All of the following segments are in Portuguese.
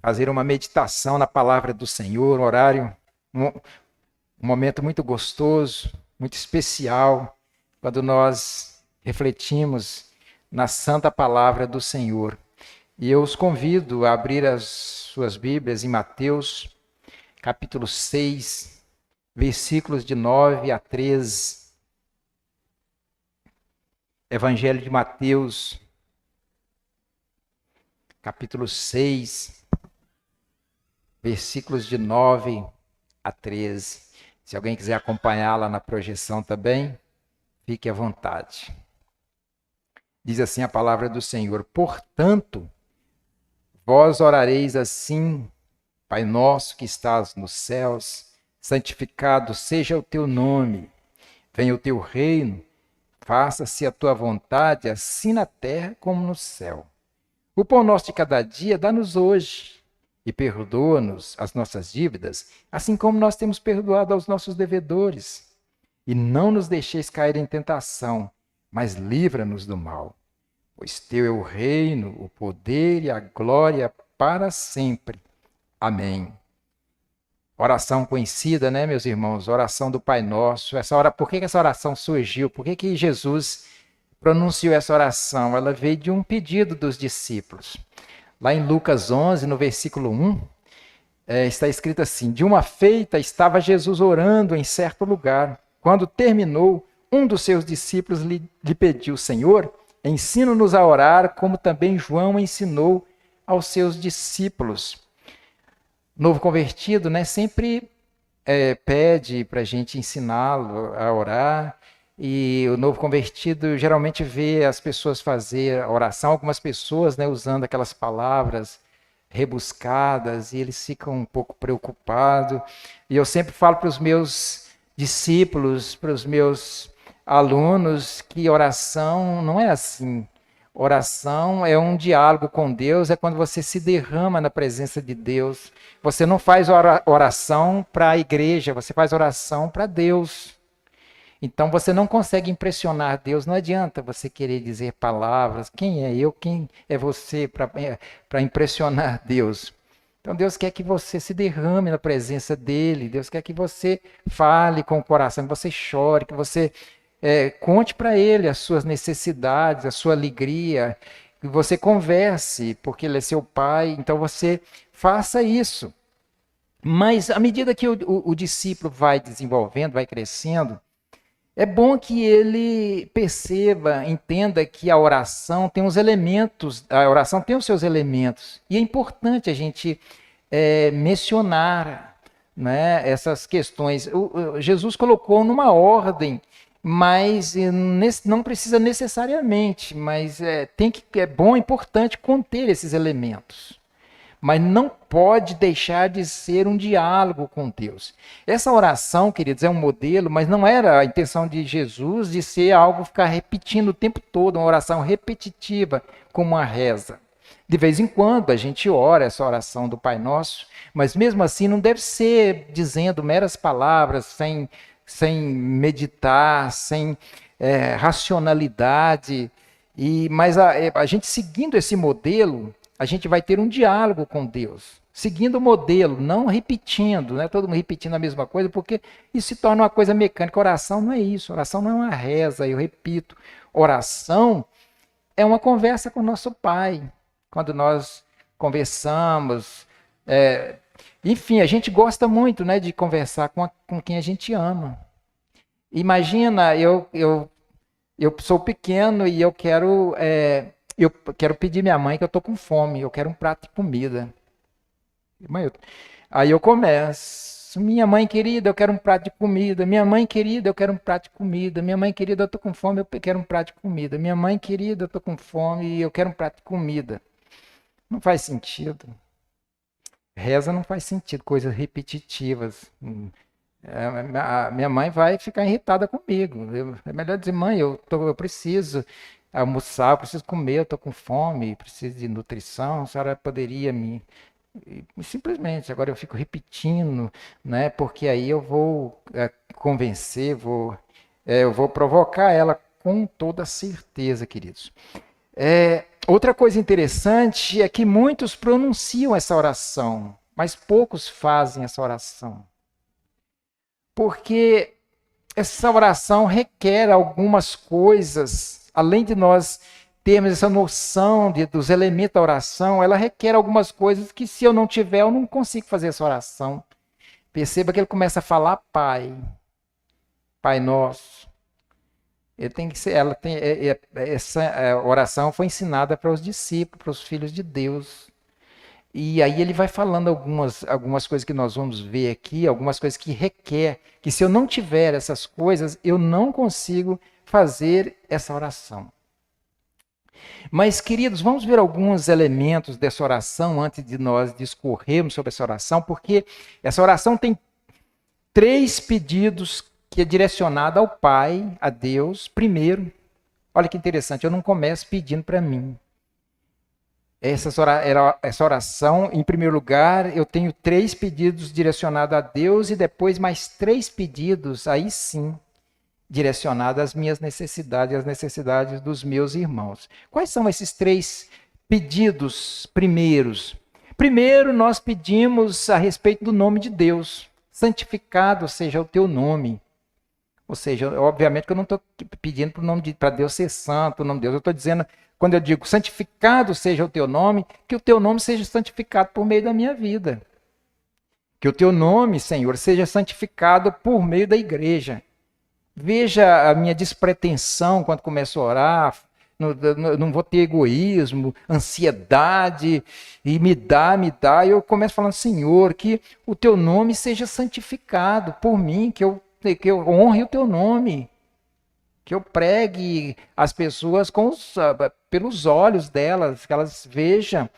fazer uma meditação na palavra do Senhor, um horário, um momento muito gostoso, muito especial, quando nós refletimos na santa palavra do Senhor. E eu os convido a abrir as suas Bíblias em Mateus, capítulo 6, versículos de 9 a 13. Evangelho de Mateus, capítulo 6, versículos de 9 a 13. Se alguém quiser acompanhar lá na projeção também, fique à vontade. Diz assim a palavra do Senhor: Portanto, vós orareis assim: Pai nosso que estás nos céus, santificado seja o teu nome. Venha o teu reino, faça-se a tua vontade, assim na terra como no céu. O pão nosso de cada dia dá-nos hoje, e perdoa-nos as nossas dívidas, assim como nós temos perdoado aos nossos devedores. E não nos deixeis cair em tentação, mas livra-nos do mal. Pois teu é o reino, o poder e a glória para sempre. Amém. Oração conhecida, né, meus irmãos? Oração do Pai Nosso. Por que essa oração surgiu? Por que Jesus pronunciou essa oração? Ela veio de um pedido dos discípulos. Lá em Lucas 11, no versículo 1, está escrito assim: De uma feita estava Jesus orando em certo lugar. Quando terminou, um dos seus discípulos lhe pediu: Senhor, ensina-nos a orar, como também João ensinou aos seus discípulos. Novo convertido, né, sempre pede para a gente ensiná-lo a orar. E o novo convertido geralmente vê as pessoas fazer a oração, algumas pessoas, né, usando aquelas palavras rebuscadas, e eles ficam um pouco preocupados. E eu sempre falo para os meus discípulos, para os meus alunos, que oração não é assim. Oração é um diálogo com Deus, é quando você se derrama na presença de Deus. Você não faz oração para a igreja, você faz oração para Deus. Então você não consegue impressionar Deus, não adianta você querer dizer palavras, quem é eu, quem é você para impressionar Deus. Então Deus quer que você se derrame na presença dEle, Deus quer que você fale com o coração, que você chore, que você conte para Ele as suas necessidades, a sua alegria, que você converse, porque Ele é seu Pai, então você faça isso. Mas à medida que o discípulo vai desenvolvendo, vai crescendo, é bom que ele perceba, entenda que a oração tem os elementos, a oração tem os seus elementos. E é importante a gente mencionar, né, essas questões. Jesus colocou numa ordem, mas não precisa necessariamente, mas é bom, é importante conter esses elementos. Mas não pode deixar de ser um diálogo com Deus. Essa oração, queridos, é um modelo, mas não era a intenção de Jesus de ser algo ficar repetindo o tempo todo, uma oração repetitiva, como uma reza. De vez em quando a gente ora essa oração do Pai Nosso, mas mesmo assim não deve ser dizendo meras palavras, sem meditar, sem racionalidade. Mas a gente seguindo esse modelo, a gente vai ter um diálogo com Deus, seguindo o modelo, não repetindo, né? Todo mundo repetindo a mesma coisa, porque isso se torna uma coisa mecânica. Oração não é isso, oração não é uma reza, eu repito. Oração é uma conversa com o nosso Pai, quando nós conversamos. Enfim, a gente gosta muito, né, de conversar com quem a gente ama. Imagina, eu sou pequeno e eu quero pedir minha mãe que eu estou com fome, eu quero um prato de comida. Aí eu começo, minha mãe querida, eu quero um prato de comida. Minha mãe querida, eu quero um prato de comida. Minha mãe querida, eu estou com fome, eu quero um prato de comida. Minha mãe querida, eu estou com fome e eu quero um prato de comida. Não faz sentido. Reza não faz sentido, coisas repetitivas. A minha mãe vai ficar irritada comigo. É melhor dizer, mãe, eu preciso almoçar, eu preciso comer, eu estou com fome, preciso de nutrição, a senhora poderia me... Simplesmente, agora eu fico repetindo, né? Porque aí eu vou convencer, eu vou provocar ela com toda certeza, queridos. Outra coisa interessante é que muitos pronunciam essa oração, mas poucos fazem essa oração. Porque essa oração requer algumas coisas, além de nós termos essa noção dos elementos da oração, ela requer algumas coisas que, se eu não tiver, eu não consigo fazer essa oração. Perceba que ele começa a falar Pai, Pai Nosso. Ele tem que ser, essa oração foi ensinada para os discípulos, para os filhos de Deus. E aí ele vai falando algumas coisas que nós vamos ver aqui, algumas coisas que requer, que se eu não tiver essas coisas, eu não consigo fazer essa oração. Mas, queridos, vamos ver alguns elementos dessa oração antes de nós discorrermos sobre essa oração, porque essa oração tem 3 pedidos que é direcionado ao Pai, a Deus. Primeiro, olha que interessante, eu não começo pedindo para mim. Essa oração, em primeiro lugar, eu tenho 3 pedidos direcionados a Deus e depois mais 3 pedidos, aí sim, direcionados às minhas necessidades e às necessidades dos meus irmãos. Quais são esses 3 pedidos primeiros? Primeiro, nós pedimos a respeito do nome de Deus. Santificado seja o teu nome. Ou seja, obviamente que eu não estou pedindo para Deus ser santo, o nome de Deus. Eu estou dizendo, quando eu digo santificado seja o teu nome, que o teu nome seja santificado por meio da minha vida. Que o teu nome, Senhor, seja santificado por meio da igreja. Veja a minha despretensão quando começo a orar. Não vou ter egoísmo, ansiedade, e me dá. E eu começo falando, Senhor, que o teu nome seja santificado por mim, que eu honre o teu nome, que eu pregue as pessoas pelos olhos delas, que elas vejam.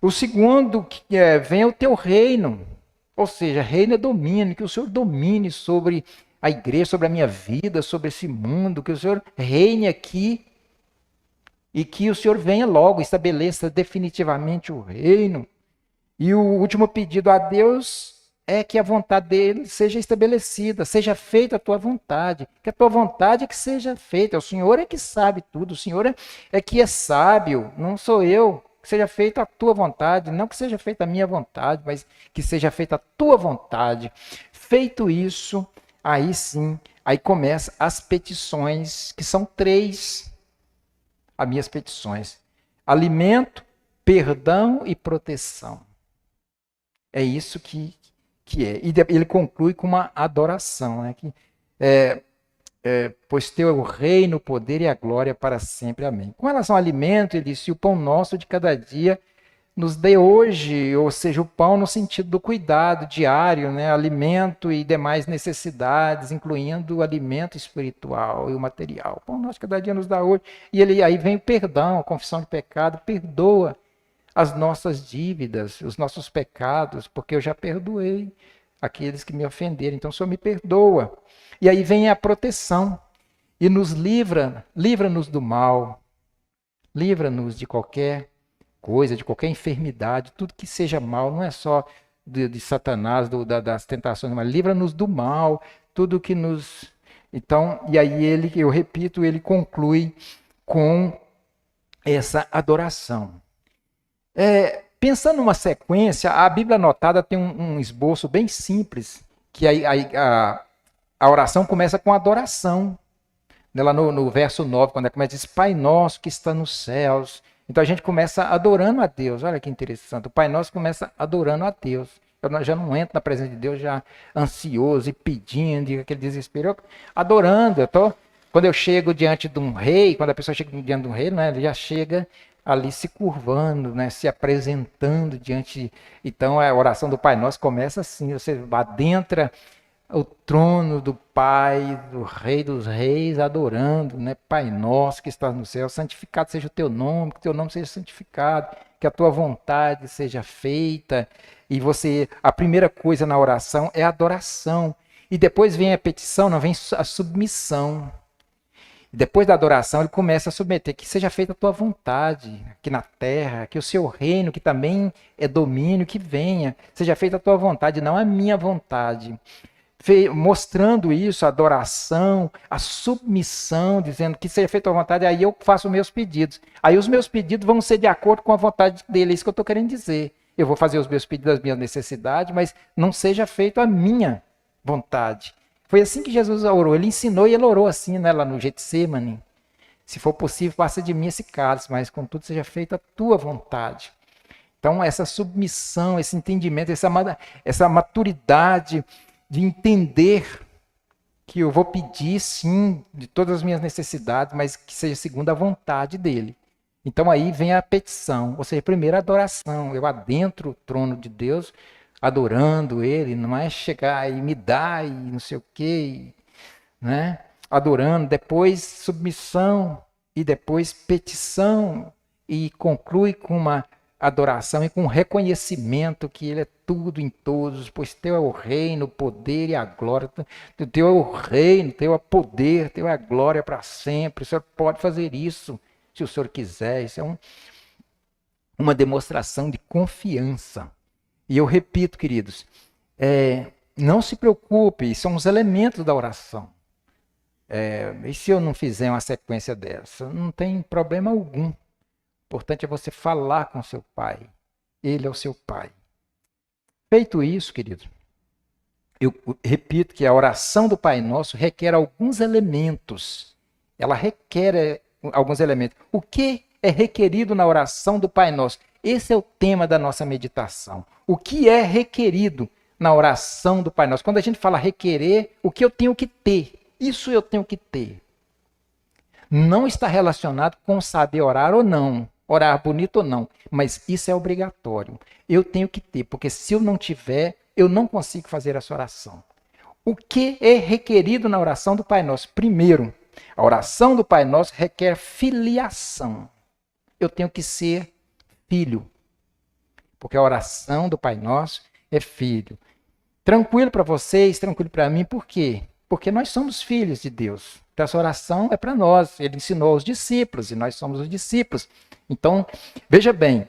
O segundo, venha o teu reino, ou seja, reino é domínio, que o Senhor domine sobre a igreja, sobre a minha vida, sobre esse mundo, que o Senhor reine aqui e que o Senhor venha logo, estabeleça definitivamente o reino. E o último pedido a Deus é que a vontade dele seja estabelecida, seja feita a tua vontade, que a tua vontade é que seja feita. O Senhor é que sabe tudo, o Senhor é que é sábio, não sou eu. Que seja feita a tua vontade, não que seja feita a minha vontade, mas que seja feita a tua vontade. Feito isso, aí sim, aí começam as petições, que são 3, as minhas petições: alimento, perdão e proteção. É isso que é. E ele conclui com uma adoração, né? Pois teu é o reino, o poder e a glória para sempre. Amém. Com relação ao alimento, ele disse: o pão nosso de cada dia nos dê hoje, ou seja, o pão no sentido do cuidado diário, né? Alimento e demais necessidades, incluindo o alimento espiritual e o material. O pão nosso de cada dia nos dá hoje. E aí vem o perdão, a confissão de pecado, perdoa as nossas dívidas, os nossos pecados, porque eu já perdoei aqueles que me ofenderam, então o Senhor me perdoa. E aí vem a proteção, e nos livra-nos do mal, livra-nos de qualquer coisa, de qualquer enfermidade, tudo que seja mal, não é só de Satanás, das tentações, mas livra-nos do mal, tudo que nos... Então, e aí eu repito, ele conclui com essa adoração. Pensando numa sequência, a Bíblia Anotada tem um esboço bem simples, que a oração começa com adoração. Lá no verso 9, quando ela começa, diz: Pai nosso que está nos céus. Então a gente começa adorando a Deus. Olha que interessante. O Pai nosso começa adorando a Deus. Eu já não entro na presença de Deus já ansioso e pedindo, e aquele desespero. Adorando. Quando eu chego diante de um rei, quando a pessoa chega diante de um rei, né, ele já chega ali se curvando, né, se apresentando diante. Então a oração do Pai Nosso começa assim: você adentra o trono do Pai, do Rei dos Reis, adorando, né? Pai Nosso que estás no céu, santificado seja o teu nome, que o teu nome seja santificado, que a tua vontade seja feita. E a primeira coisa na oração é a adoração. E depois vem a petição, não vem a submissão. Depois da adoração, ele começa a submeter: que seja feita a tua vontade aqui na terra, que o seu reino, que também é domínio, que venha, seja feita a tua vontade, não a minha vontade. mostrando isso, a adoração, a submissão, dizendo que seja feita a vontade, aí eu faço meus pedidos. Aí os meus pedidos vão ser de acordo com a vontade dele, é isso que eu estou querendo dizer. Eu vou fazer os meus pedidos, as minhas necessidades, mas não seja feito a minha vontade. Foi assim que Jesus orou, ele ensinou e ele orou assim, né, lá no Getsemane. Se for possível, passa de mim esse cálice, mas contudo seja feita a tua vontade. Então, essa submissão, esse entendimento, essa maturidade de entender que eu vou pedir, sim, de todas as minhas necessidades, mas que seja segundo a vontade dele. Então, aí vem a petição, ou seja, primeiro a adoração. Eu adentro o trono de Deus, adorando ele, não é chegar e me dar e não sei o quê, né? Adorando, depois submissão e depois petição, e conclui com uma adoração e com reconhecimento que ele é tudo em todos, pois teu é o reino, o poder e a glória, teu é o reino, teu é o poder, teu é a glória para sempre. O Senhor pode fazer isso se o Senhor quiser. Isso é uma demonstração de confiança. E eu repito, queridos, não se preocupe, são os elementos da oração. E se eu não fizer uma sequência dessa? Não tem problema algum. O importante é você falar com seu pai. Ele é o seu pai. Feito isso, querido, eu repito que a oração do Pai Nosso requer alguns elementos. Ela requer alguns elementos. O que é requerido na oração do Pai Nosso? Esse é o tema da nossa meditação. O que é requerido na oração do Pai Nosso? Quando a gente fala requerer, o que eu tenho que ter? Isso eu tenho que ter. Não está relacionado com saber orar ou não, orar bonito ou não, mas isso é obrigatório. Eu tenho que ter, porque se eu não tiver, eu não consigo fazer essa oração. O que é requerido na oração do Pai Nosso? Primeiro, a oração do Pai Nosso requer filiação. Eu tenho que ser filho, porque a oração do Pai Nosso é filho. Tranquilo para vocês, tranquilo para mim, por quê? Porque nós somos filhos de Deus. Então, essa oração é para nós. Ele ensinou aos discípulos e nós somos os discípulos. Então, veja bem,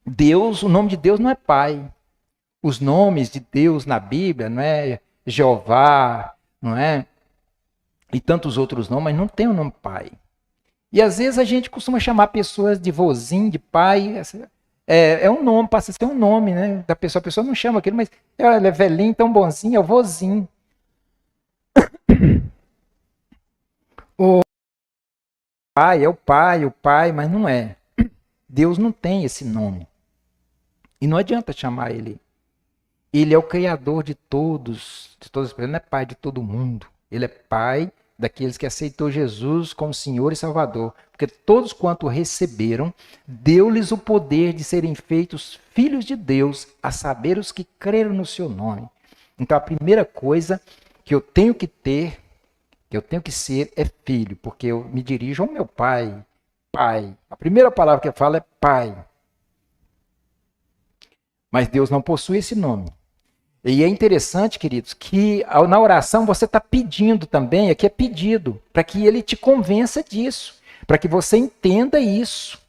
Deus, o nome de Deus não é Pai. Os nomes de Deus na Bíblia não é Jeová, não é? E tantos outros nomes, mas não tem o nome Pai. E às vezes a gente costuma chamar pessoas de vozinho, de pai. É um nome, passa a ser um nome, né? Da pessoa. A pessoa não chama aquilo, mas ele é velhinho, tão bonzinho, é o vozinho. O pai é o pai, mas não é. Deus não tem esse nome. E não adianta chamar ele. Ele é o criador de todas as pessoas. Ele não é pai de todo mundo. Ele é pai daqueles que aceitou Jesus como Senhor e Salvador. Porque todos quanto receberam, deu-lhes o poder de serem feitos filhos de Deus, a saber os que creram no seu nome. Então a primeira coisa que eu tenho que ter, que eu tenho que ser, é filho, porque eu me dirijo ao meu pai. Pai. A primeira palavra que eu falo é pai. Mas Deus não possui esse nome. E é interessante, queridos, que na oração você está pedindo também, aqui é pedido, para que ele te convença disso, para que você entenda isso,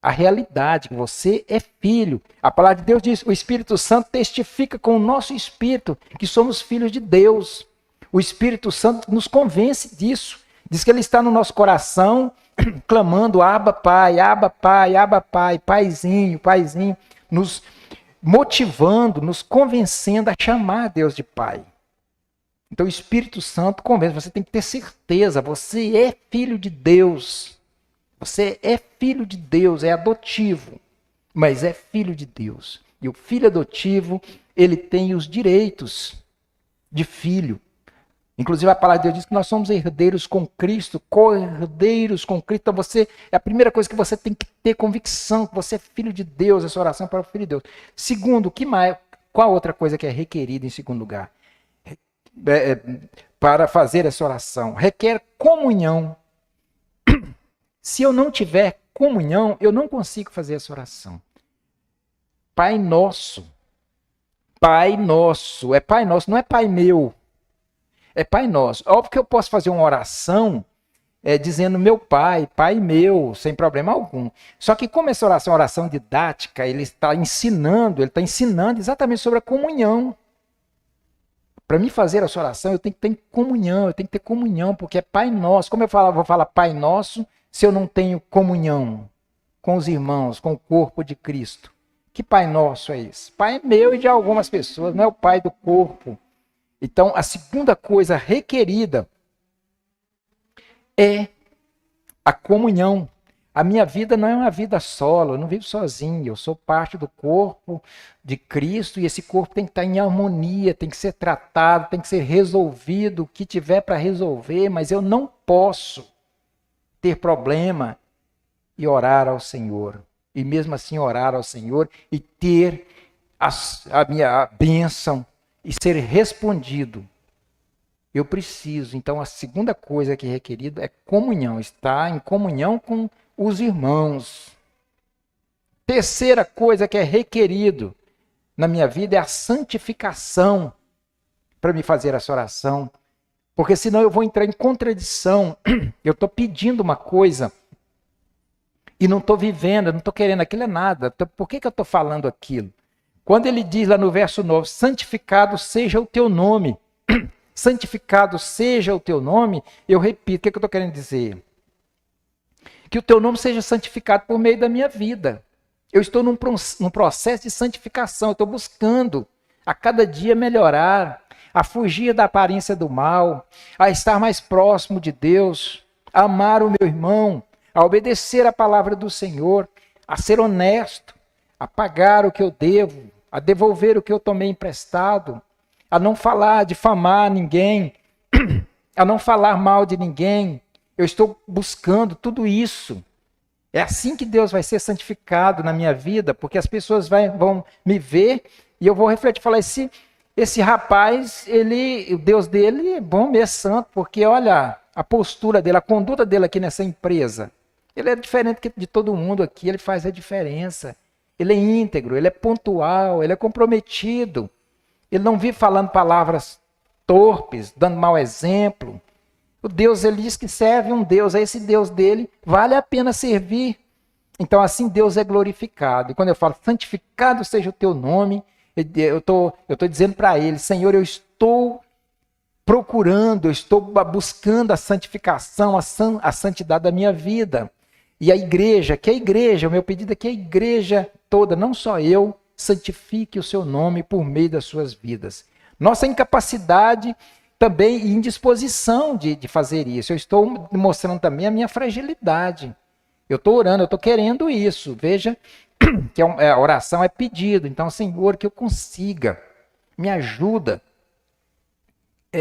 a realidade, que você é filho. A palavra de Deus diz, o Espírito Santo testifica com o nosso espírito que somos filhos de Deus. O Espírito Santo nos convence disso. Diz que ele está no nosso coração, clamando, Abba Pai, Abba Pai, Abba Pai, Paizinho, Paizinho, nos motivando, nos convencendo a chamar Deus de Pai. Então o Espírito Santo convence, você tem que ter certeza, você é filho de Deus. Você é filho de Deus, é adotivo, mas é filho de Deus. E o filho adotivo, ele tem os direitos de filho. Inclusive a palavra de Deus diz que nós somos herdeiros com Cristo, co-herdeiros com Cristo. Então é a primeira coisa que você tem que ter convicção, que você é filho de Deus, essa oração é para o filho de Deus. Segundo, qual outra coisa que é requerida em segundo lugar? Para fazer essa oração, requer comunhão. Se eu não tiver comunhão, eu não consigo fazer essa oração. Pai nosso, é Pai nosso, não é Pai meu. É Pai Nosso. Óbvio que eu posso fazer uma oração dizendo meu Pai, Pai meu, sem problema algum. Só que como essa oração é uma oração didática, ele está ensinando exatamente sobre a comunhão. Para mim fazer essa oração, eu tenho que ter comunhão, eu tenho que ter comunhão, porque é Pai Nosso. Como vou falar Pai Nosso se eu não tenho comunhão com os irmãos, com o corpo de Cristo? Que Pai Nosso é esse? Pai é meu e de algumas pessoas, não é o Pai do corpo. Então, a segunda coisa requerida é a comunhão. A minha vida não é uma vida solo, eu não vivo sozinho, eu sou parte do corpo de Cristo e esse corpo tem que estar em harmonia, tem que ser tratado, tem que ser resolvido, o que tiver para resolver, mas eu não posso ter problema e orar ao Senhor. E mesmo assim orar ao Senhor e ter a minha bênção e ser respondido. Eu preciso. Então, a segunda coisa que é requerido é comunhão. Estar em comunhão com os irmãos. Terceira coisa que é requerido na minha vida é a santificação para me fazer essa oração. Porque senão eu vou entrar em contradição. Eu estou pedindo uma coisa e não estou vivendo, eu não estou querendo. Aquilo é nada. Por que eu estou falando aquilo? Quando ele diz lá no verso 9, santificado seja o teu nome. Santificado seja o teu nome, eu repito, o que eu estou querendo dizer? Que o teu nome seja santificado por meio da minha vida. Eu estou num processo de santificação, eu estou buscando a cada dia melhorar, a fugir da aparência do mal, a estar mais próximo de Deus, a amar o meu irmão, a obedecer a palavra do Senhor, a ser honesto, a pagar o que eu devo, a devolver o que eu tomei emprestado, a não falar, difamar ninguém, a não falar mal de ninguém. Eu estou buscando tudo isso. É assim que Deus vai ser santificado na minha vida, porque as pessoas vão me ver e eu vou refletir, falar, esse rapaz, o Deus dele é bom mesmo, é santo, porque olha a postura dele, a conduta dele aqui nessa empresa. Ele é diferente de todo mundo aqui, ele faz a diferença. Ele é íntegro, ele é pontual, ele é comprometido. Ele não vive falando palavras torpes, dando mau exemplo. O Deus, ele diz que serve um Deus, esse Deus dele vale a pena servir. Então assim Deus é glorificado. E quando eu falo, santificado seja o teu nome, eu estou dizendo para ele, Senhor, eu estou procurando, eu estou buscando a santificação, a santidade da minha vida. E a igreja, o meu pedido é que a igreja toda, não só eu, santifique o seu nome por meio das suas vidas. Nossa incapacidade também e indisposição de fazer isso. Eu estou mostrando também a minha fragilidade. Eu estou orando, eu estou querendo isso. Veja que a oração é pedido. Então, Senhor, que eu consiga, me ajuda,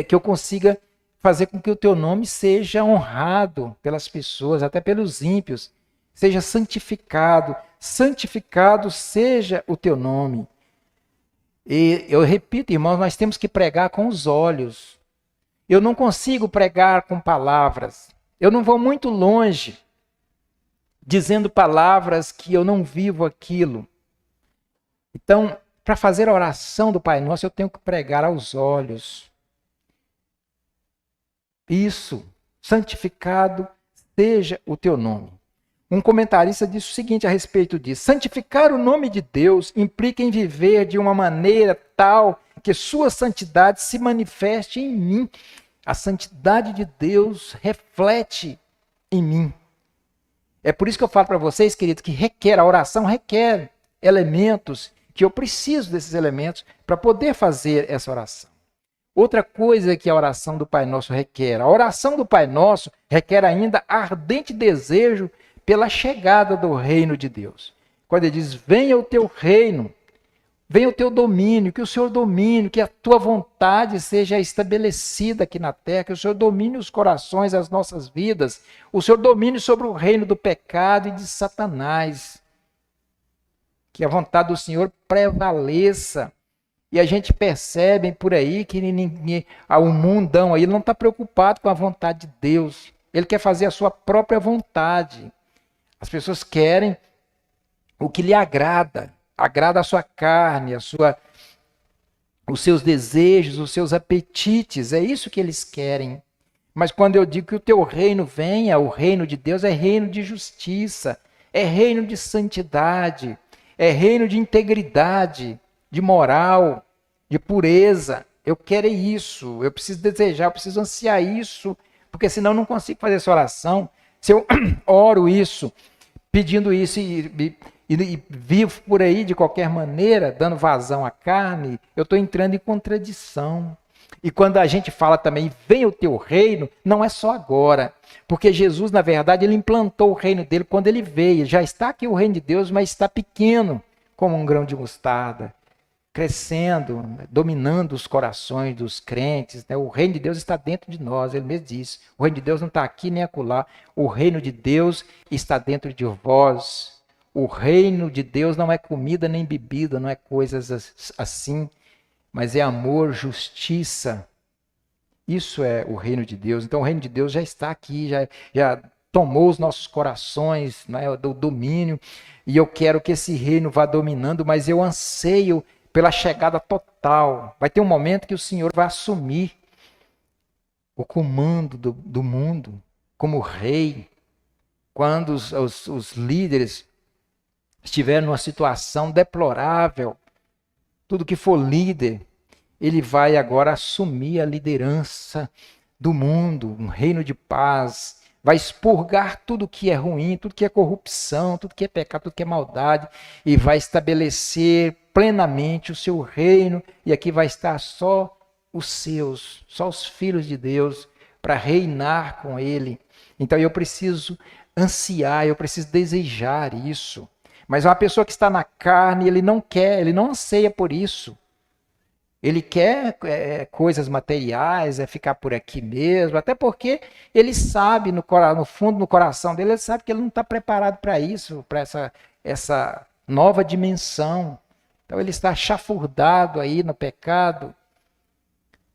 que eu consiga fazer com que o teu nome seja honrado pelas pessoas, até pelos ímpios, seja santificado. Santificado seja o teu nome. E eu repito, irmãos, nós temos que pregar com os olhos. Eu não consigo pregar com palavras. Eu não vou muito longe dizendo palavras que eu não vivo aquilo. Então, para fazer a oração do Pai Nosso, eu tenho que pregar aos olhos. Isso, santificado seja o teu nome. Um comentarista disse o seguinte a respeito disso: santificar o nome de Deus implica em viver de uma maneira tal que sua santidade se manifeste em mim. A santidade de Deus reflete em mim. É por isso que eu falo para vocês, queridos, que a oração requer elementos, que eu preciso desses elementos para poder fazer essa oração. Outra coisa que a oração do Pai Nosso requer, a oração do Pai Nosso requer ainda ardente desejo pela chegada do reino de Deus. Quando ele diz, venha o teu reino, venha o teu domínio, que o Senhor domine, que a tua vontade seja estabelecida aqui na terra, que o Senhor domine os corações, as nossas vidas, o Senhor domine sobre o reino do pecado e de Satanás. Que a vontade do Senhor prevaleça. E a gente percebe por aí que o mundão aí não está preocupado com a vontade de Deus. Ele quer fazer a sua própria vontade. As pessoas querem o que lhe agrada a sua carne, os seus desejos, os seus apetites. É isso que eles querem. Mas quando eu digo que o teu reino venha, o reino de Deus é reino de justiça, é reino de santidade, é reino de integridade, de moral, de pureza. Eu quero isso, eu preciso desejar, eu preciso ansiar isso, porque senão eu não consigo fazer essa oração. Se eu oro isso, pedindo isso e vivo por aí de qualquer maneira, dando vazão à carne, eu estou entrando em contradição. E quando a gente fala também, venha o teu reino, não é só agora. Porque Jesus, na verdade, ele implantou o reino dele quando ele veio. Já está aqui o reino de Deus, mas está pequeno, como um grão de mostarda, crescendo, dominando os corações dos crentes. O reino de Deus está dentro de nós, ele mesmo disse. O reino de Deus não está aqui nem acolá. O reino de Deus está dentro de vós. O reino de Deus não é comida nem bebida, não é coisas assim, mas é amor, justiça. Isso é o reino de Deus. Então o reino de Deus já está aqui, já tomou os nossos corações, né, do domínio, e eu quero que esse reino vá dominando, mas eu anseio pela chegada total. Vai ter um momento que o Senhor vai assumir o comando do mundo como rei. Quando os líderes estiverem numa situação deplorável, tudo que for líder, ele vai agora assumir a liderança do mundo, um reino de paz, vai expurgar tudo que é ruim, tudo que é corrupção, tudo que é pecado, tudo que é maldade, e vai estabelecer plenamente o seu reino, e aqui vai estar só os seus, só os filhos de Deus, para reinar com ele. Então eu preciso ansiar, eu preciso desejar isso. Mas uma pessoa que está na carne, ele não quer, ele não anseia por isso. Ele quer coisas materiais, ficar por aqui mesmo, até porque ele sabe, no fundo, no coração dele, ele sabe que ele não está preparado para isso, para essa nova dimensão. Então ele está chafurdado aí no pecado.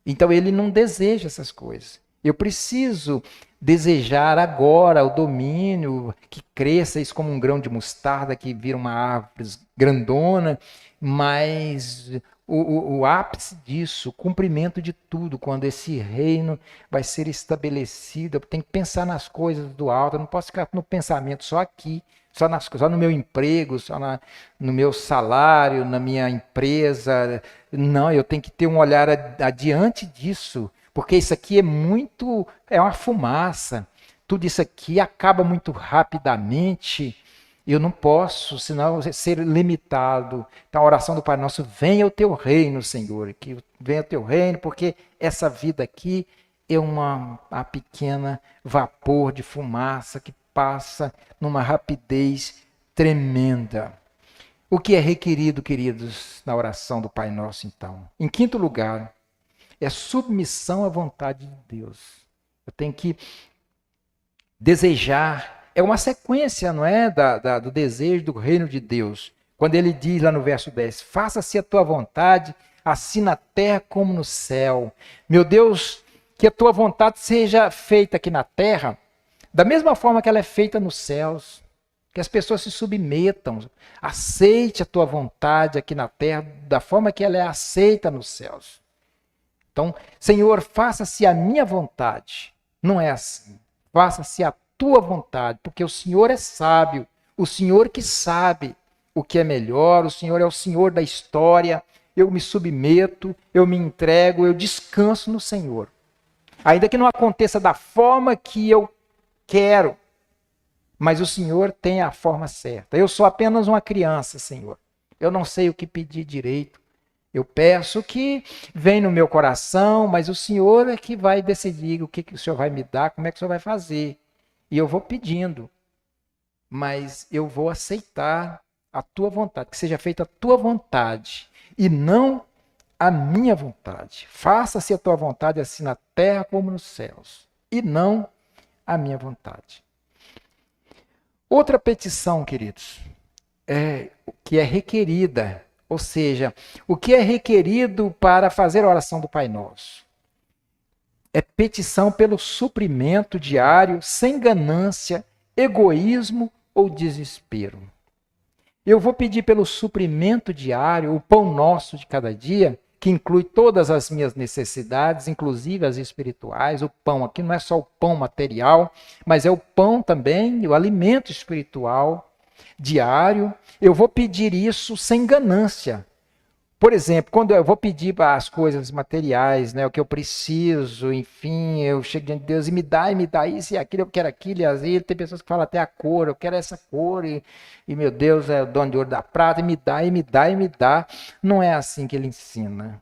Então ele não deseja essas coisas. Eu preciso desejar agora o domínio, que cresça isso como um grão de mostarda, que vira uma árvore grandona, mas o ápice disso, o cumprimento de tudo, quando esse reino vai ser estabelecido, eu tenho que pensar nas coisas do alto, eu não posso ficar no pensamento só aqui, só no meu emprego, no meu salário, na minha empresa. Não, eu tenho que ter um olhar adiante disso, porque isso aqui é uma fumaça. Tudo isso aqui acaba muito rapidamente. Eu não posso, senão ser limitado. Então a oração do Pai Nosso, venha o teu reino, Senhor, que venha o teu reino, porque essa vida aqui é uma pequena vapor de fumaça que passa numa rapidez tremenda. O que é requerido, queridos, na oração do Pai Nosso, então? Em quinto lugar, é submissão à vontade de Deus. Eu tenho que desejar. É uma sequência, não é? Do desejo do reino de Deus. Quando ele diz lá no verso 10, faça-se a tua vontade, assim na terra como no céu. Meu Deus, que a tua vontade seja feita aqui na terra, da mesma forma que ela é feita nos céus. Que as pessoas se submetam, aceite a tua vontade aqui na terra, da forma que ela é aceita nos céus. Então, Senhor, faça-se a minha vontade. Não é assim. Faça-se a tua vontade, porque o Senhor é sábio, o Senhor que sabe o que é melhor, o Senhor é o Senhor da história. Eu me submeto, eu me entrego, eu descanso no Senhor. Ainda que não aconteça da forma que eu quero, mas o Senhor tem a forma certa. Eu sou apenas uma criança, Senhor. Eu não sei o que pedir direito. Eu peço o que vem no meu coração, mas o Senhor é que vai decidir o que o Senhor vai me dar, como é que o Senhor vai fazer. E eu vou pedindo, mas eu vou aceitar a tua vontade, que seja feita a tua vontade e não a minha vontade. Faça-se a tua vontade assim na terra como nos céus, e não a minha vontade. Outra petição, queridos, que é requerida, ou seja, o que é requerido para fazer a oração do Pai Nosso? É petição pelo suprimento diário, sem ganância, egoísmo ou desespero. Eu vou pedir pelo suprimento diário, o pão nosso de cada dia, que inclui todas as minhas necessidades, inclusive as espirituais. O pão aqui não é só o pão material, mas é o pão também, o alimento espiritual diário. Eu vou pedir isso sem ganância, Por exemplo, quando eu vou pedir as coisas materiais, né, o que eu preciso, enfim, eu chego diante de Deus e me dá isso e aquilo, eu quero aquilo e aquilo. Tem pessoas que falam até a cor, eu quero essa cor, e meu Deus é o dono de ouro da prata, e me dá, e me dá, e me dá. Não é assim que ele ensina.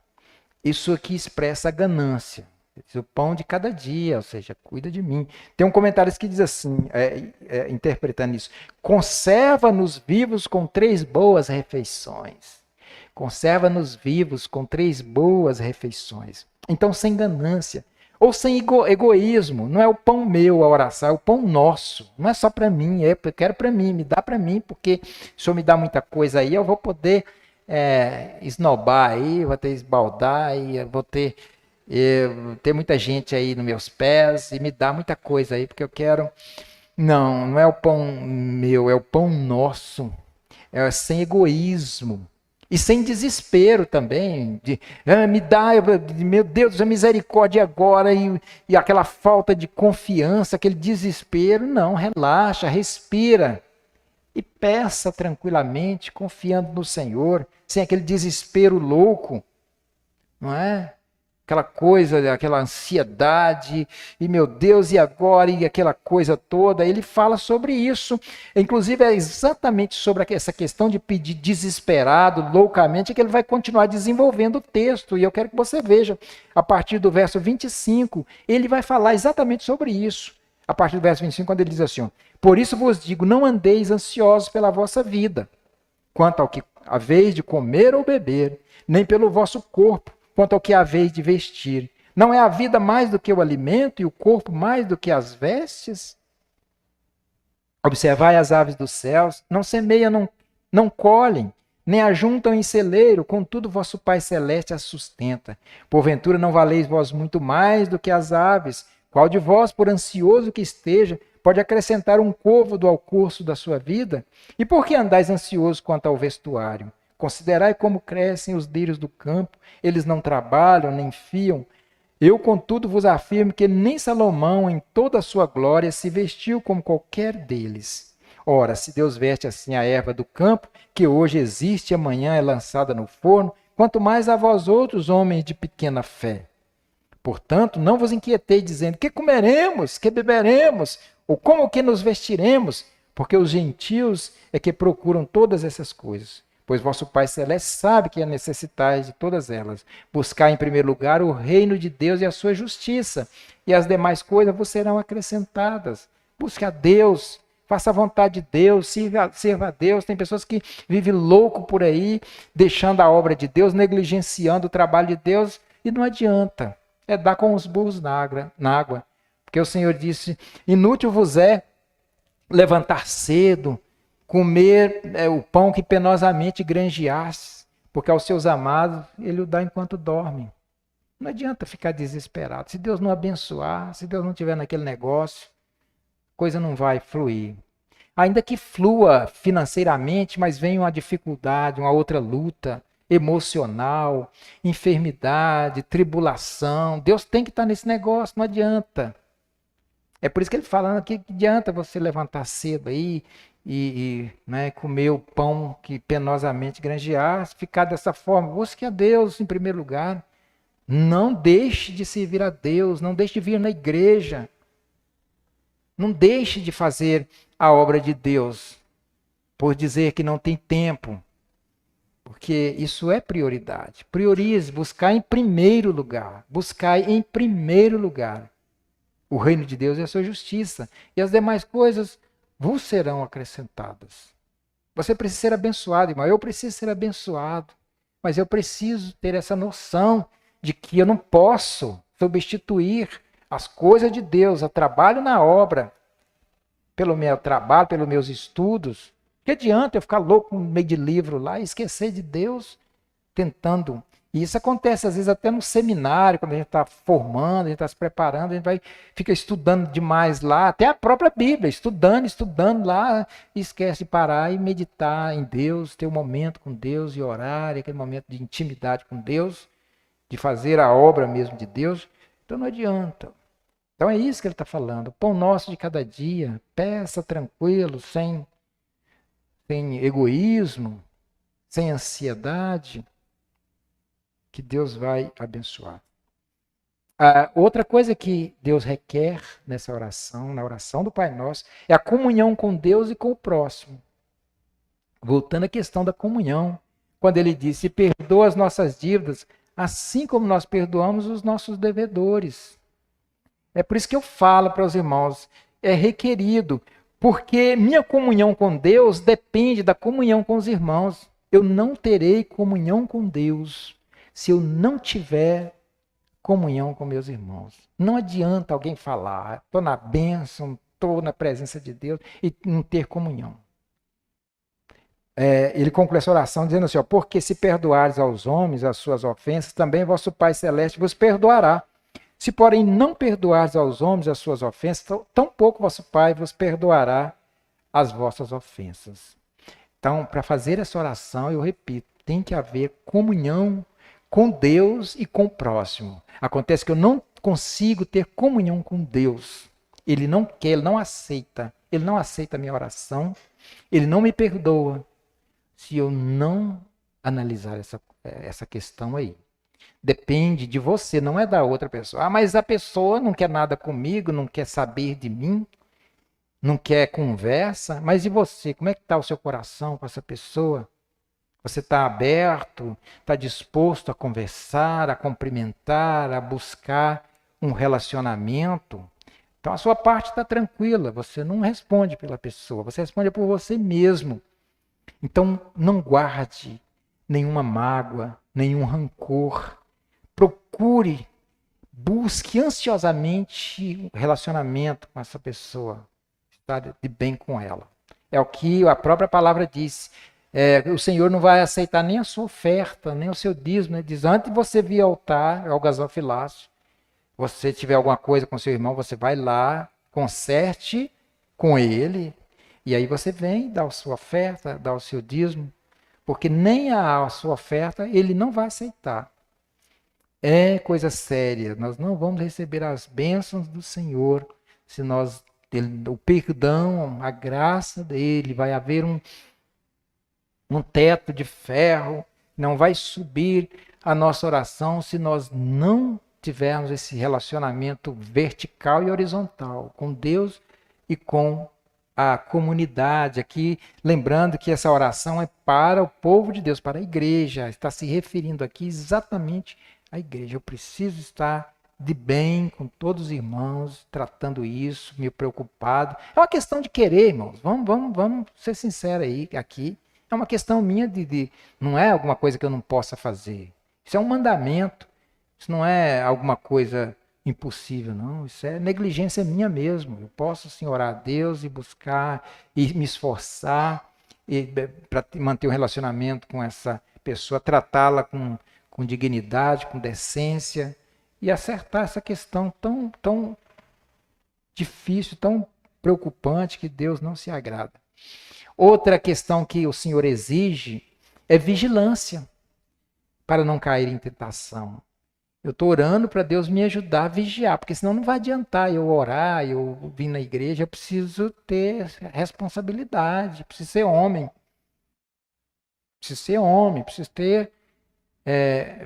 Isso aqui expressa a ganância. O pão de cada dia, ou seja, cuida de mim. Tem um comentário que diz assim, interpretando isso: conserva-nos vivos com 3 boas refeições. Conserva-nos vivos com 3 boas refeições. Então, sem ganância, ou sem egoísmo. Não é o pão meu a oração, é o pão nosso. Não é só para mim, eu quero para mim, me dá para mim, porque se o Senhor me dá muita coisa aí, eu vou poder esnobar aí, vou ter esbaldar, e eu vou ter muita gente aí nos meus pés e me dá muita coisa aí, porque eu quero. Não, não é o pão meu, é o pão nosso. É sem egoísmo. E sem desespero também. Me dá, meu Deus, a misericórdia agora, e aquela falta de confiança, aquele desespero. Não, relaxa, respira. E peça tranquilamente, confiando no Senhor, sem aquele desespero louco, não é? Aquela coisa, aquela ansiedade, e meu Deus, e agora? E aquela coisa toda. Ele fala sobre isso. Inclusive, é exatamente sobre essa questão de pedir desesperado, loucamente, que ele vai continuar desenvolvendo o texto. E eu quero que você veja, a partir do verso 25, ele vai falar exatamente sobre isso. A partir do verso 25, quando ele diz assim: por isso vos digo, não andeis ansiosos pela vossa vida, quanto ao que haveis de comer ou beber, nem pelo vosso corpo, quanto ao que haveis de vestir. Não é a vida mais do que o alimento e o corpo mais do que as vestes? Observai as aves dos céus, não semeiam, não colhem, nem ajuntam em celeiro, contudo vosso Pai Celeste as sustenta. Porventura não valeis vós muito mais do que as aves? Qual de vós, por ansioso que esteja, pode acrescentar um côvado ao curso da sua vida? E por que andais ansiosos quanto ao vestuário? Considerai como crescem os lírios do campo, eles não trabalham, nem fiam. Eu, contudo, vos afirmo que nem Salomão, em toda a sua glória, se vestiu como qualquer deles. Ora, se Deus veste assim a erva do campo, que hoje existe e amanhã é lançada no forno, quanto mais a vós outros, homens de pequena fé. Portanto, não vos inquieteis dizendo: que comeremos, que beberemos, ou como que nos vestiremos, porque os gentios é que procuram todas essas coisas. Pois vosso Pai Celeste sabe que é necessitais de todas elas. Buscai em primeiro lugar o reino de Deus e a sua justiça, e as demais coisas vos serão acrescentadas. Busque a Deus, faça a vontade de Deus, sirva a Deus. Tem pessoas que vivem louco por aí, deixando a obra de Deus, negligenciando o trabalho de Deus, e não adianta. É dar com os burros na água. Porque o Senhor disse: inútil vos é levantar cedo, comer o pão que penosamente granjeaste, porque aos seus amados ele o dá enquanto dorme. Não adianta ficar desesperado. Se Deus não abençoar, se Deus não tiver naquele negócio, a coisa não vai fluir. Ainda que flua financeiramente, mas vem uma dificuldade, uma outra luta emocional, enfermidade, tribulação. Deus tem que estar nesse negócio, não adianta. É por isso que ele fala que adianta você levantar cedo aí e comer o pão que penosamente granjeaste, ficar dessa forma. Busque a Deus em primeiro lugar. Não deixe de servir a Deus, não deixe de vir na igreja. Não deixe de fazer a obra de Deus por dizer que não tem tempo. Porque isso é prioridade. Priorize, buscar em primeiro lugar. Buscar em primeiro lugar o reino de Deus e a sua justiça. E as demais coisas vos serão acrescentadas. Você precisa ser abençoado, irmão. Eu preciso ser abençoado. Mas eu preciso ter essa noção de que eu não posso substituir as coisas de Deus, o trabalho na obra, pelo meu trabalho, pelos meus estudos. Que adianta eu ficar louco no meio de livro lá e esquecer de Deus, tentando. E isso acontece às vezes até no seminário, quando a gente está formando, a gente está se preparando, a gente fica estudando demais lá, até a própria Bíblia, estudando lá, e esquece de parar e meditar em Deus, ter um momento com Deus e orar, aquele momento de intimidade com Deus, de fazer a obra mesmo de Deus. Então não adianta. Então é isso que ele está falando. O pão nosso de cada dia, peça tranquilo, sem egoísmo, sem ansiedade. que Deus vai abençoar. Outra coisa que Deus requer nessa oração, na oração do Pai Nosso, é a comunhão com Deus e com o próximo. Voltando à questão da comunhão, quando ele disse, perdoa as nossas dívidas, assim como nós perdoamos os nossos devedores. É por isso que eu falo para os irmãos, é requerido, porque minha comunhão com Deus depende da comunhão com os irmãos. Eu não terei comunhão com Deus se eu não tiver comunhão com meus irmãos. Não adianta alguém falar, estou na bênção, estou na presença de Deus e não ter comunhão. Ele conclui essa oração dizendo assim, porque se perdoares aos homens as suas ofensas, também vosso Pai Celeste vos perdoará. Se, porém, não perdoares aos homens as suas ofensas, tampouco vosso Pai vos perdoará as vossas ofensas. Então, para fazer essa oração, eu repito, tem que haver comunhão com Deus e com o próximo. Acontece que eu não consigo ter comunhão com Deus. Ele não quer, ele não aceita. Ele não aceita a minha oração. Ele não me perdoa se eu não analisar essa questão aí. Depende de você, não é da outra pessoa. Mas a pessoa não quer nada comigo, não quer saber de mim, não quer conversa. Mas e você? Como é que está o seu coração com essa pessoa? Você está aberto, está disposto a conversar, a cumprimentar, a buscar um relacionamento? Então a sua parte está tranquila, você não responde pela pessoa, você responde por você mesmo. Então não guarde nenhuma mágoa, nenhum rancor. Procure, busque ansiosamente um relacionamento com essa pessoa, estar de bem com ela. É o que a própria palavra diz. O Senhor não vai aceitar nem a sua oferta, nem o seu dízimo. Ele diz, antes de você vir ao altar, ao gasofilácio, você tiver alguma coisa com seu irmão, você vai lá, conserte com ele, e aí você vem, dá a sua oferta, dá o seu dízimo, porque nem a sua oferta ele não vai aceitar. É coisa séria, nós não vamos receber as bênçãos do Senhor se nós, o perdão, a graça dele, vai haver um teto de ferro, não vai subir a nossa oração se nós não tivermos esse relacionamento vertical e horizontal com Deus e com a comunidade. Aqui, lembrando que essa oração é para o povo de Deus, para a igreja, está se referindo aqui exatamente à igreja. Eu preciso estar de bem com todos os irmãos, tratando isso, me preocupado. É uma questão de querer, irmãos, vamos ser sinceros aí, aqui. É uma questão minha não é alguma coisa que eu não possa fazer. Isso é um mandamento. Isso não é alguma coisa impossível, não. Isso é negligência minha mesmo. Eu posso, sim, orar a Deus e buscar e me esforçar para manter um relacionamento com essa pessoa, tratá-la com dignidade, com decência e acertar essa questão tão difícil, tão preocupante que Deus não se agrada. Outra questão que o Senhor exige é vigilância para não cair em tentação. Eu estou orando para Deus me ajudar a vigiar, porque senão não vai adiantar eu orar, eu vir na igreja, eu preciso ter responsabilidade, preciso ser homem. Preciso ter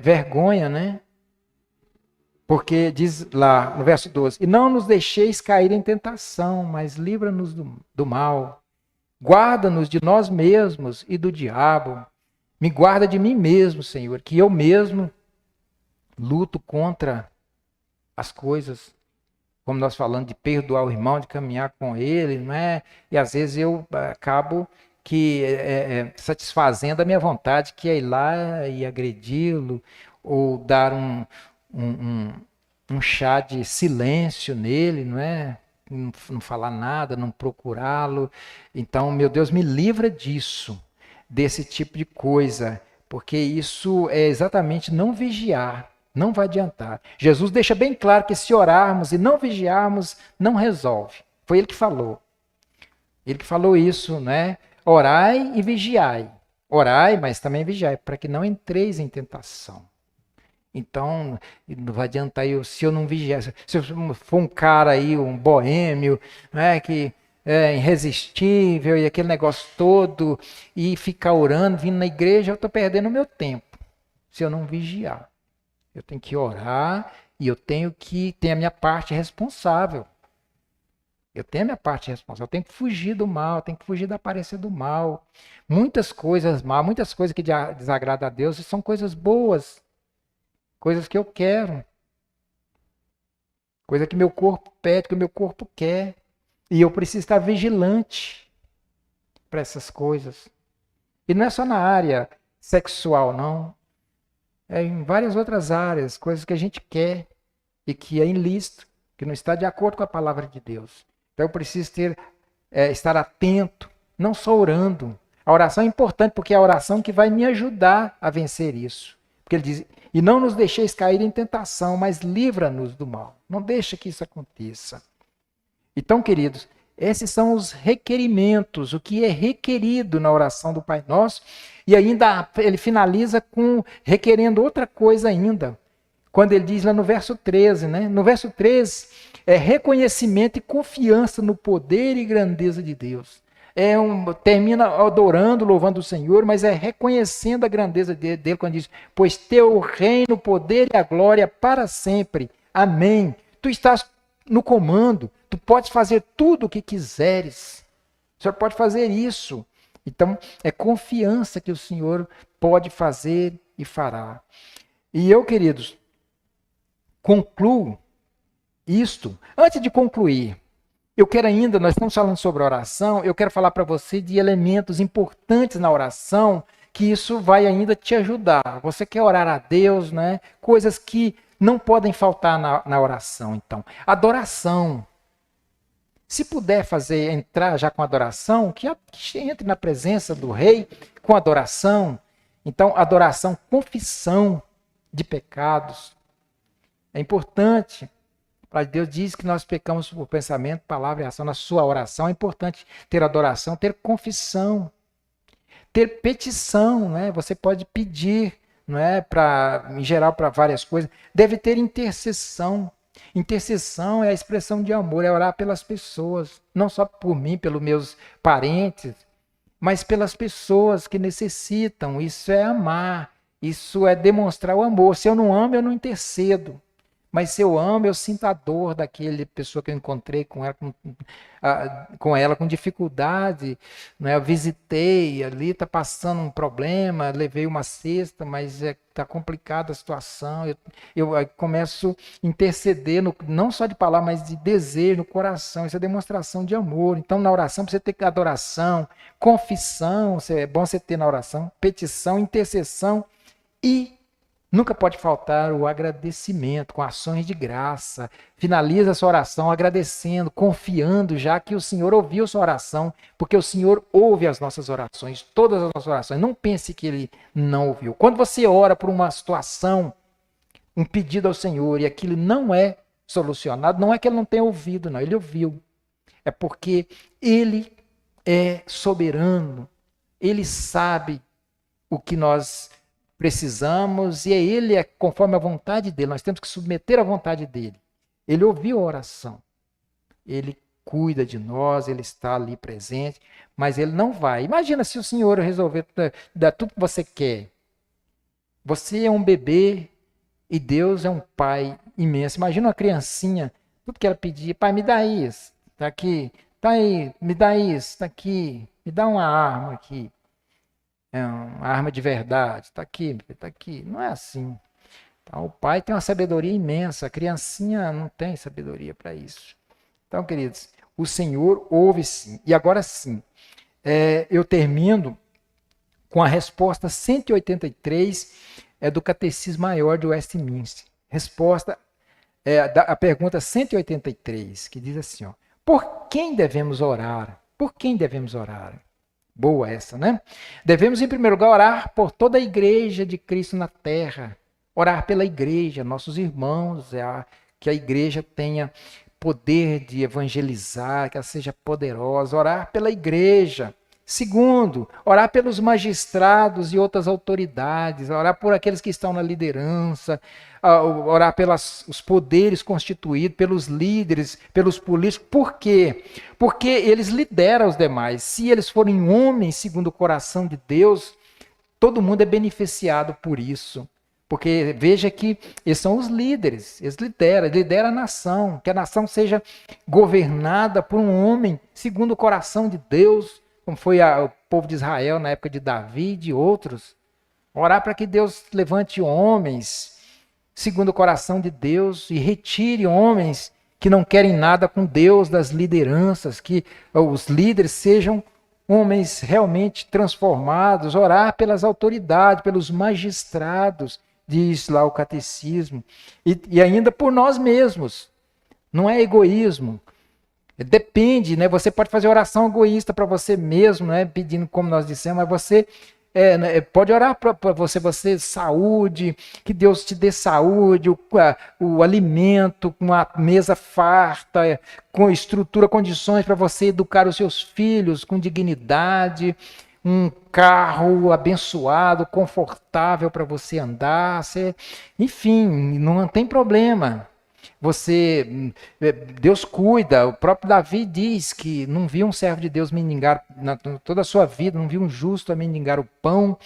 vergonha, né? Porque diz lá no verso 12, e não nos deixeis cair em tentação, mas livra-nos do mal. Guarda-nos de nós mesmos e do diabo. Me guarda de mim mesmo, Senhor, que eu mesmo luto contra as coisas. Como nós falamos de perdoar o irmão, de caminhar com ele, não é? E às vezes eu acabo satisfazendo a minha vontade, que é ir lá e agredi-lo, ou dar um chá de silêncio nele, não é? Não falar nada, não procurá-lo. Então, meu Deus, me livra disso, desse tipo de coisa, porque isso é exatamente não vigiar, não vai adiantar. Jesus deixa bem claro que se orarmos e não vigiarmos, não resolve. Foi ele que falou. Ele que falou isso, né? Orai e vigiai. Orai, mas também vigiai, para que não entreis em tentação. Então, não vai adiantar se eu não vigiar. Se eu for um cara aí, um boêmio, né, que é irresistível e aquele negócio todo, e ficar orando, vindo na igreja, eu estou perdendo o meu tempo, se eu não vigiar. Eu tenho que orar e eu tenho que ter a minha parte responsável. Eu tenho a minha parte responsável. Eu tenho que fugir do mal, eu tenho que fugir da aparência do mal. Muitas coisas mal, muitas coisas que desagradam a Deus são coisas boas, coisas que eu quero, coisa que meu corpo pede, que o meu corpo quer. E eu preciso estar vigilante para essas coisas. E não é só na área sexual, não. É em várias outras áreas, coisas que a gente quer e que é ilícito, que não está de acordo com a palavra de Deus. Então eu preciso estar atento, não só orando. A oração é importante porque é a oração que vai me ajudar a vencer isso. Porque ele diz, e não nos deixeis cair em tentação, mas livra-nos do mal. Não deixa que isso aconteça. Então, queridos, esses são os requerimentos, o que é requerido na oração do Pai Nosso. E ainda ele finaliza com requerendo outra coisa ainda. Quando ele diz lá no verso 13, né? No verso 13, é reconhecimento e confiança no poder e grandeza de Deus. Termina adorando, louvando o Senhor, mas é reconhecendo a grandeza dele quando diz, pois teu reino, o poder e a glória para sempre. Amém. Tu estás no comando, tu podes fazer tudo o que quiseres. O Senhor pode fazer isso. Então, é confiança que o Senhor pode fazer e fará. E eu, queridos, concluo isto. Antes de concluir, eu quero ainda, nós estamos falando sobre oração, eu quero falar para você de elementos importantes na oração, que isso vai ainda te ajudar. Você quer orar a Deus, né? Coisas que não podem faltar na oração, então. Adoração. Se puder entrar já com adoração, que entre na presença do rei com adoração. Então, adoração, confissão de pecados. É importante. Deus diz que nós pecamos por pensamento, palavra e ação. Na sua oração é importante ter adoração, ter confissão, ter petição, né? Você pode pedir, não é? Em geral, para várias coisas. Deve ter intercessão. Intercessão é a expressão de amor, é orar pelas pessoas, não só por mim, pelos meus parentes, mas pelas pessoas que necessitam. Isso é amar, isso é demonstrar o amor. Se eu não amo, eu não intercedo. Mas se eu amo, eu sinto a dor daquela pessoa que eu encontrei com ela com dificuldade. Né? Eu visitei, ali está passando um problema, levei uma cesta, mas está complicada a situação. Eu começo a interceder, não só de palavra, mas de desejo no coração. Isso é demonstração de amor. Então, na oração, você tem adoração, confissão, é bom você ter na oração, petição, intercessão e nunca pode faltar o agradecimento, com ações de graça. Finaliza a sua oração agradecendo, confiando já que o Senhor ouviu sua oração, porque o Senhor ouve as nossas orações, todas as nossas orações. Não pense que Ele não ouviu. Quando você ora por uma situação, um pedido ao Senhor, e aquilo não é solucionado, não é que Ele não tenha ouvido, não. Ele ouviu. É porque Ele é soberano. Ele sabe o que nós precisamos, e Ele é conforme a vontade dele. Nós temos que submeter à vontade dele. Ele ouviu a oração. Ele cuida de nós, Ele está ali presente, mas Ele não vai. Imagina se o Senhor resolver dar tudo que você quer. Você é um bebê e Deus é um pai imenso. Imagina uma criancinha, tudo que ela pedia, pai, me dá isso, está aqui, está aí, me dá isso, está aqui, me dá uma arma aqui. É uma arma de verdade, está aqui, está aqui. Não é assim. Então, o pai tem uma sabedoria imensa, a criancinha não tem sabedoria para isso. Então, queridos, o Senhor ouve sim. E agora sim, eu termino com a resposta 183 do Catecismo Maior de Westminster. Resposta a pergunta 183, que diz assim, ó, por quem devemos orar? Por quem devemos orar? Boa essa, né? Devemos, em primeiro lugar, orar por toda a igreja de Cristo na terra. Orar pela igreja, nossos irmãos, que a igreja tenha poder de evangelizar, que ela seja poderosa. Orar pela igreja. Segundo, orar pelos magistrados e outras autoridades, orar por aqueles que estão na liderança, orar pelos poderes constituídos, pelos líderes, pelos políticos. Por quê? Porque eles lideram os demais. Se eles forem homens segundo o coração de Deus, todo mundo é beneficiado por isso. Porque veja que eles são os líderes, eles lideram a nação, que a nação seja governada por um homem segundo o coração de Deus, como foi o povo de Israel na época de Davi e de outros. Orar para que Deus levante homens segundo o coração de Deus e retire homens que não querem nada com Deus das lideranças, que os líderes sejam homens realmente transformados, orar pelas autoridades, pelos magistrados, diz lá o catecismo, e ainda por nós mesmos. Não é egoísmo. Depende, né? Você pode fazer oração egoísta para você mesmo, né? Pedindo, como nós dissemos, mas você pode orar para você saúde, que Deus te dê saúde, o alimento, uma mesa farta, com estrutura, condições para você educar os seus filhos com dignidade, um carro abençoado, confortável para você andar, enfim, não tem problema. Deus cuida, o próprio Davi diz que não viu um servo de Deus mendigar toda a sua vida, não viu um justo a mendigar o pão.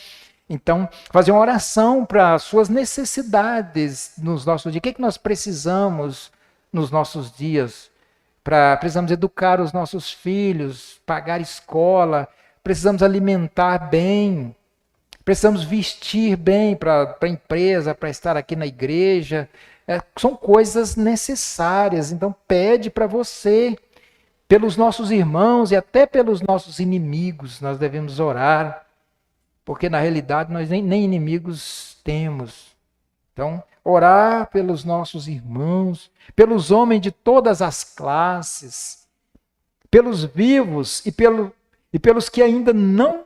Então, fazer uma oração para as suas necessidades nos nossos dias. O que é que nós precisamos nos nossos dias? Precisamos educar os nossos filhos, pagar escola, precisamos alimentar bem, precisamos vestir bem para a empresa, para estar aqui na igreja. São coisas necessárias, então pede para você, pelos nossos irmãos e até pelos nossos inimigos, nós devemos orar, porque na realidade nós nem inimigos temos. Então, orar pelos nossos irmãos, pelos homens de todas as classes, pelos vivos e pelos que ainda não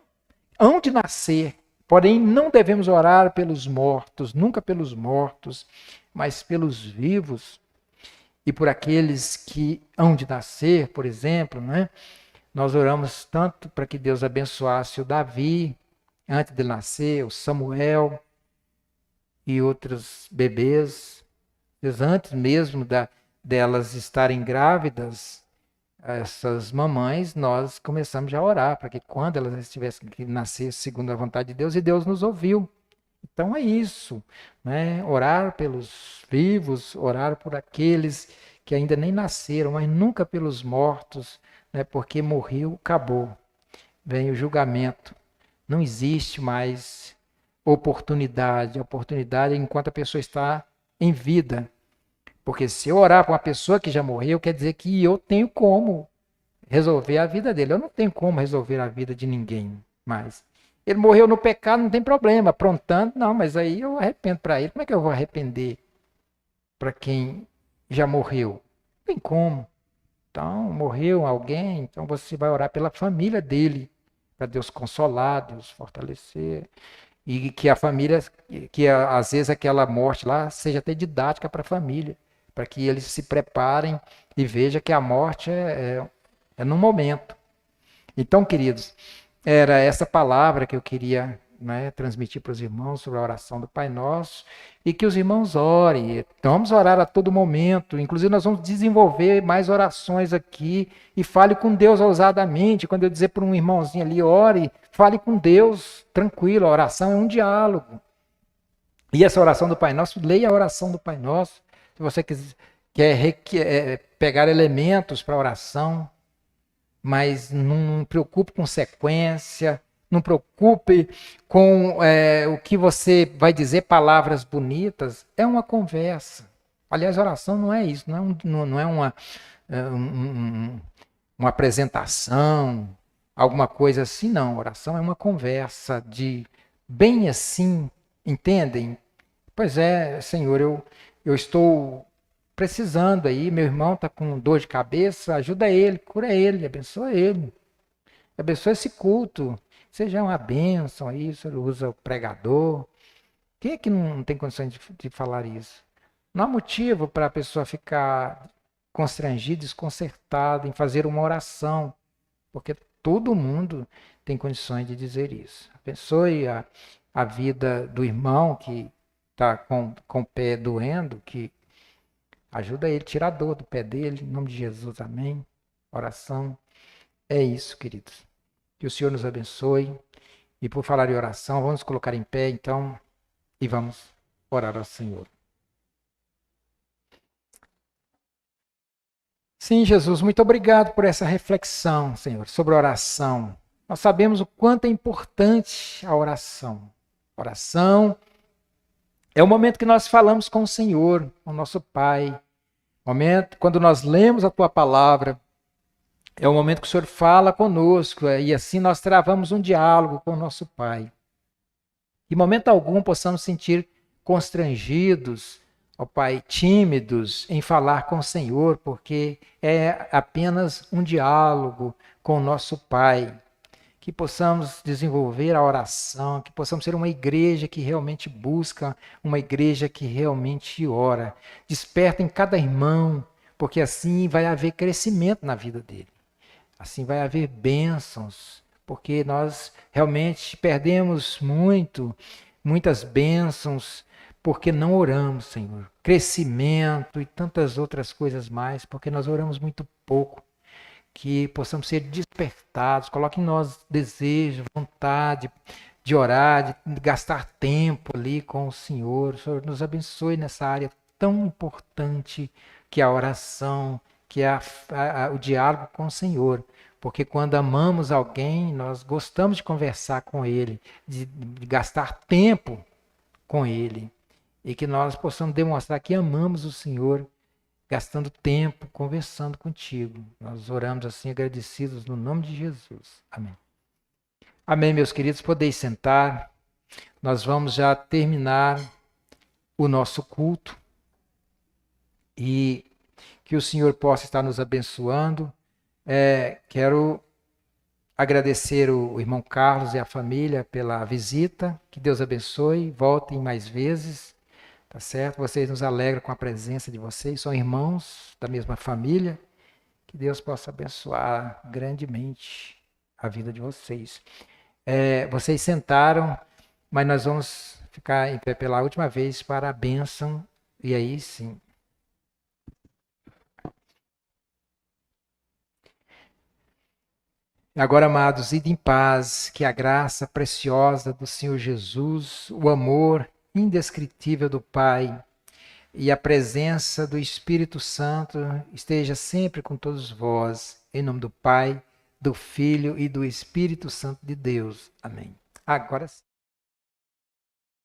hão de nascer. Porém, não devemos orar pelos mortos, nunca pelos mortos, mas pelos vivos e por aqueles que hão de nascer, por exemplo, né? Nós oramos tanto para que Deus abençoasse o Davi, antes de nascer, o Samuel e outros bebês, antes mesmo delas estarem grávidas, essas mamães, nós começamos já a orar para que quando elas tivessem que nascer segundo a vontade de Deus, e Deus nos ouviu. Então é isso, né? Orar pelos vivos, orar por aqueles que ainda nem nasceram, mas nunca pelos mortos, né? Porque morreu, acabou. Vem o julgamento. Não existe mais oportunidade. A oportunidade é enquanto a pessoa está em vida. Porque se eu orar para uma pessoa que já morreu, quer dizer que eu tenho como resolver a vida dele. Eu não tenho como resolver a vida de ninguém mais. Ele morreu no pecado, não tem problema. Aprontando, não, mas aí eu arrependo para ele. Como é que eu vou arrepender para quem já morreu? Não tem como. Então, morreu alguém, então você vai orar pela família dele, para Deus consolar, Deus fortalecer. E que a família, que às vezes aquela morte lá seja até didática para a família, para que eles se preparem e vejam que a morte é no momento. Então, queridos, era essa palavra que eu queria, né, transmitir para os irmãos sobre a oração do Pai Nosso, e que os irmãos orem. Então, vamos orar a todo momento, inclusive nós vamos desenvolver mais orações aqui, e fale com Deus ousadamente. Quando eu dizer para um irmãozinho ali, ore, fale com Deus, tranquilo, a oração é um diálogo. E essa oração do Pai Nosso, leia a oração do Pai Nosso. Se você quer pegar elementos para a oração, mas não preocupe com sequência, não preocupe com o que você vai dizer, palavras bonitas. É uma conversa. Aliás, oração não é isso, não é uma apresentação, alguma coisa assim, não. Oração é uma conversa de bem assim, entendem? Pois é, Senhor, eu estou precisando aí, meu irmão está com dor de cabeça, ajuda ele, cura ele, abençoa ele. Abençoa esse culto. Seja uma bênção aí, o Senhor usa o pregador. Quem é que não tem condições de falar isso? Não há motivo para a pessoa ficar constrangida, desconcertada em fazer uma oração, porque todo mundo tem condições de dizer isso. Abençoe a vida do irmão que está com o pé doendo, que ajuda ele, tira a dor do pé dele, em nome de Jesus, amém. Oração é isso, queridos. Que o Senhor nos abençoe. E por falar em oração, vamos colocar em pé, então, e vamos orar ao Senhor. Sim, Jesus, muito obrigado por essa reflexão, Senhor, sobre a oração. Nós sabemos o quanto é importante a oração. Oração é o momento que nós falamos com o Senhor, com o nosso Pai. Momento quando nós lemos a tua palavra, é o momento que o Senhor fala conosco e assim nós travamos um diálogo com o nosso Pai. Em momento algum possamos sentir constrangidos, ó Pai, tímidos em falar com o Senhor, porque é apenas um diálogo com o nosso Pai. Que possamos desenvolver a oração, que possamos ser uma igreja que realmente busca, uma igreja que realmente ora. Desperta em cada irmão, porque assim vai haver crescimento na vida dele. Assim vai haver bênçãos, porque nós realmente perdemos muitas bênçãos, porque não oramos, Senhor. Crescimento e tantas outras coisas mais, porque nós oramos muito pouco. Que possamos ser despertados, coloque em nós desejo, vontade de orar, de gastar tempo ali com o Senhor. O Senhor nos abençoe nessa área tão importante que é a oração, que é o diálogo com o Senhor. Porque quando amamos alguém, nós gostamos de conversar com ele, de gastar tempo com ele. E que nós possamos demonstrar que amamos o Senhor, gastando tempo conversando contigo. Nós oramos assim agradecidos no nome de Jesus. Amém. Amém, meus queridos. Podeis sentar. Nós vamos já terminar o nosso culto e que o Senhor possa estar nos abençoando. Quero agradecer o irmão Carlos e a família pela visita. Que Deus abençoe. Voltem mais vezes. Tá certo? Vocês nos alegram com a presença de vocês. São irmãos da mesma família. Que Deus possa abençoar grandemente a vida de vocês. Vocês sentaram, mas nós vamos ficar em pé pela última vez para a bênção. E aí sim. Agora, amados, ide em paz, que a graça preciosa do Senhor Jesus, o amor indescritível do Pai e a presença do Espírito Santo esteja sempre com todos vós, em nome do Pai, do Filho e do Espírito Santo de Deus. Amém. Agora sim.